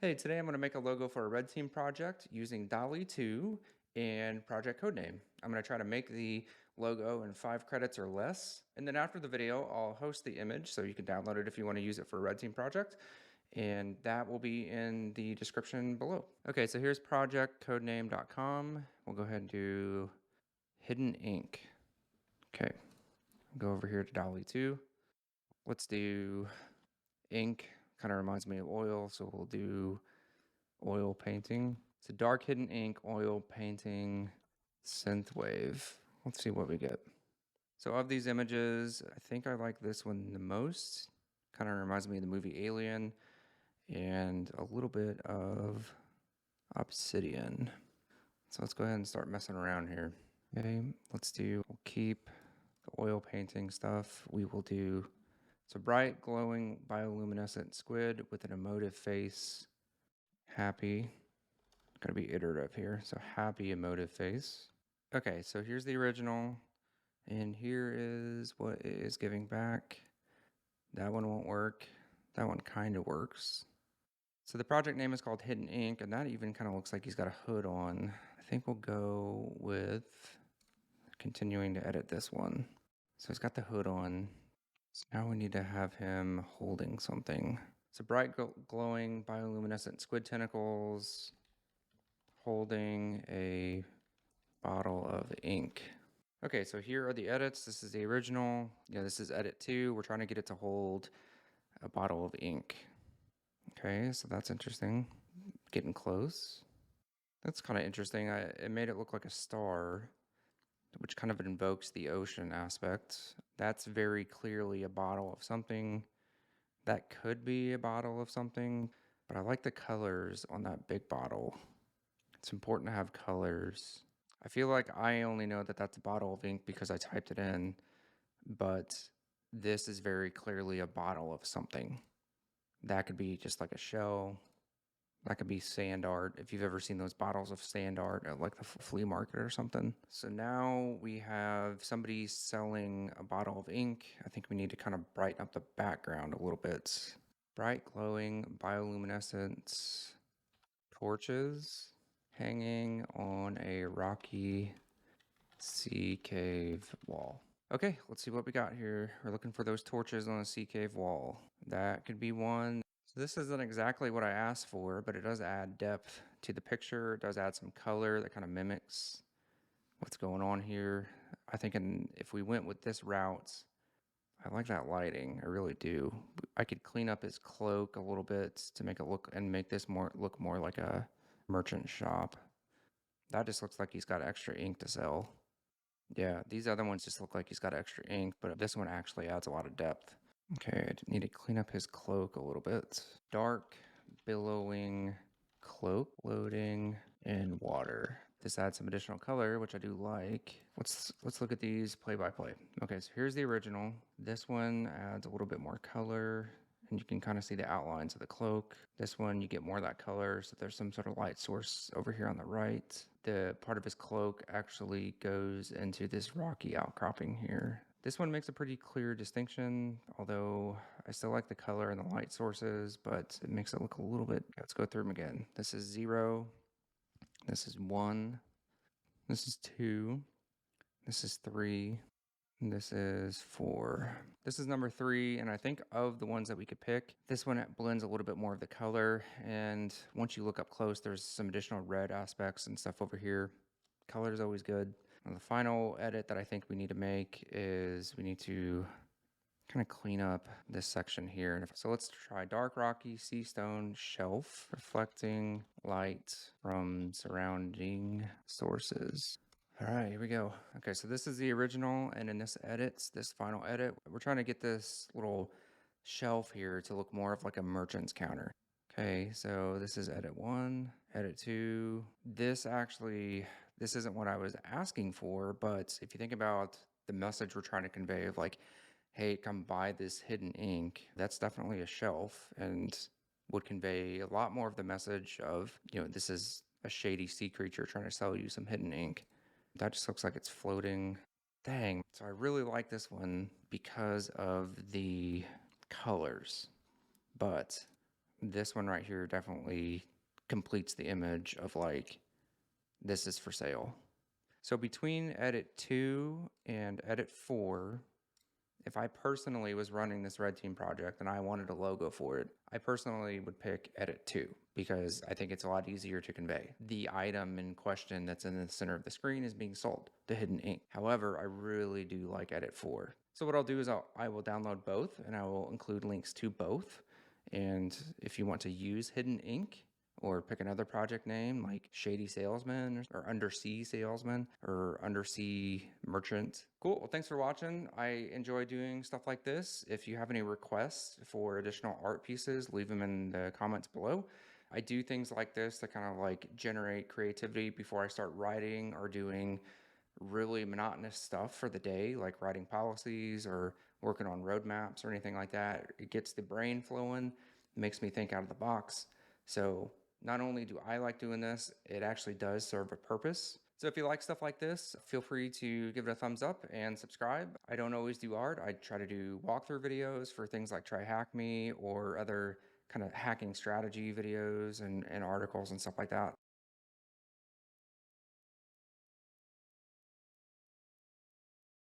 Hey, today I'm going to make a logo for a red team project using DALL-E 2 and project Codename. I'm going to try to make the logo in 5 credits or less. And then after the video, I'll host the image so you can download it if you want to use it for a red team project. And that will be in the description below. Okay, so here's projectcodename.com. We'll go ahead and do hidden ink. Okay, go over here to DALL-E 2. Let's do ink. Kind of reminds me of oil, so we'll do oil painting. It's a dark hidden ink, oil painting, synthwave. Let's see what we get. So of these images, I think I like this one the most. Kind of reminds me of the movie Alien and a little bit of Obsidian. So let's go ahead and start messing around here. Okay, we'll keep the oil painting stuff. We will do, it's a bright, glowing, bioluminescent squid with an emotive face. Happy. Gonna be iterative here. So happy emotive face. Okay, so here's the original, and here is what it is giving back. That one won't work. That one kind of works. So the project name is called Hidden Ink, and that even kind of looks like he's got a hood on. I think we'll go with continuing to edit this one. So he's got the hood on. So now we need to have him holding something. So bright glowing bioluminescent squid tentacles holding a bottle of ink. Okay, so here are the edits. This is the original. Yeah, this is edit 2. We're trying to get it to hold a bottle of ink. Okay, so that's interesting. Getting close. That's kind of interesting. It made it look like a star, which kind of invokes the ocean aspect. That's very clearly a bottle of something. That could be a bottle of something, but I like the colors on that big bottle. It's important to have colors. I feel like I only know that that's a bottle of ink because I typed it in, but this is very clearly a bottle of something. That could be just like a shell. That could be sand art, if you've ever seen those bottles of sand art at like the flea market or something. So now we have somebody selling a bottle of ink. I think we need to kind of brighten up the background a little bit. Bright glowing bioluminescent torches hanging on a rocky sea cave wall. Okay, let's see what we got here. We're looking for those torches on a sea cave wall. That could be one. So this isn't exactly what I asked for, but it does add depth to the picture. It does add some color that kind of mimics what's going on here. I think if we went with this route, I like that lighting. I really do. I could clean up his cloak a little bit to make it look and make this look more like a merchant shop. That just looks like he's got extra ink to sell. Yeah, these other ones just look like he's got extra ink, but this one actually adds a lot of depth. Okay, I need to clean up his cloak a little bit. Dark, billowing cloak, floating in water. This adds some additional color, which I do like. Let's look at these play by play. Okay, so here's the original. This one adds a little bit more color, and you can kind of see the outlines of the cloak. This one, you get more of that color, so there's some sort of light source over here on the right. The part of his cloak actually goes into this rocky outcropping here. This one makes a pretty clear distinction, although I still like the color and the light sources, but it makes it look a little bit. Let's go through them again. This is 0. This is 1. This is 2. This is 3. This is 4. This is number 3, and I think of the ones that we could pick, this one blends a little bit more of the color, and once you look up close, there's some additional red aspects and stuff over here. Color is always good. And the final edit that I think we need to make is we need to kind of clean up this section here. So let's try dark rocky sea stone shelf, reflecting light from surrounding sources. All right, here we go. Okay, so this is the original, and in this final edit, we're trying to get this little shelf here to look more of like a merchant's counter. Okay, so this is edit 1, edit 2. This isn't what I was asking for, but if you think about the message we're trying to convey of like, hey, come buy this hidden ink, that's definitely a shelf and would convey a lot more of the message of, this is a shady sea creature trying to sell you some hidden ink. That just looks like it's floating. Dang. So I really like this one because of the colors, but this one right here definitely completes the image of like, this is for sale. So between edit 2 and edit 4, if I personally was running this red team project and I wanted a logo for it, I personally would pick edit 2 because I think it's a lot easier to convey. The item in question that's in the center of the screen is being sold, the hidden ink. However, I really do like edit 4. So what I'll do is I will download both and I will include links to both. And if you want to use hidden ink, or pick another project name like Shady Salesman or Undersea Salesman or Undersea Merchant. Cool. Well, thanks for watching. I enjoy doing stuff like this. If you have any requests for additional art pieces, leave them in the comments below. I do things like this to kind of like generate creativity before I start writing or doing really monotonous stuff for the day, like writing policies or working on roadmaps or anything like that. It gets the brain flowing, makes me think out of the box. So not only do I like doing this, it actually does serve a purpose. So if you like stuff like this, feel free to give it a thumbs up and subscribe. I don't always do art. I try to do walkthrough videos for things like Try Hack Me or other kind of hacking strategy videos and articles and stuff like that.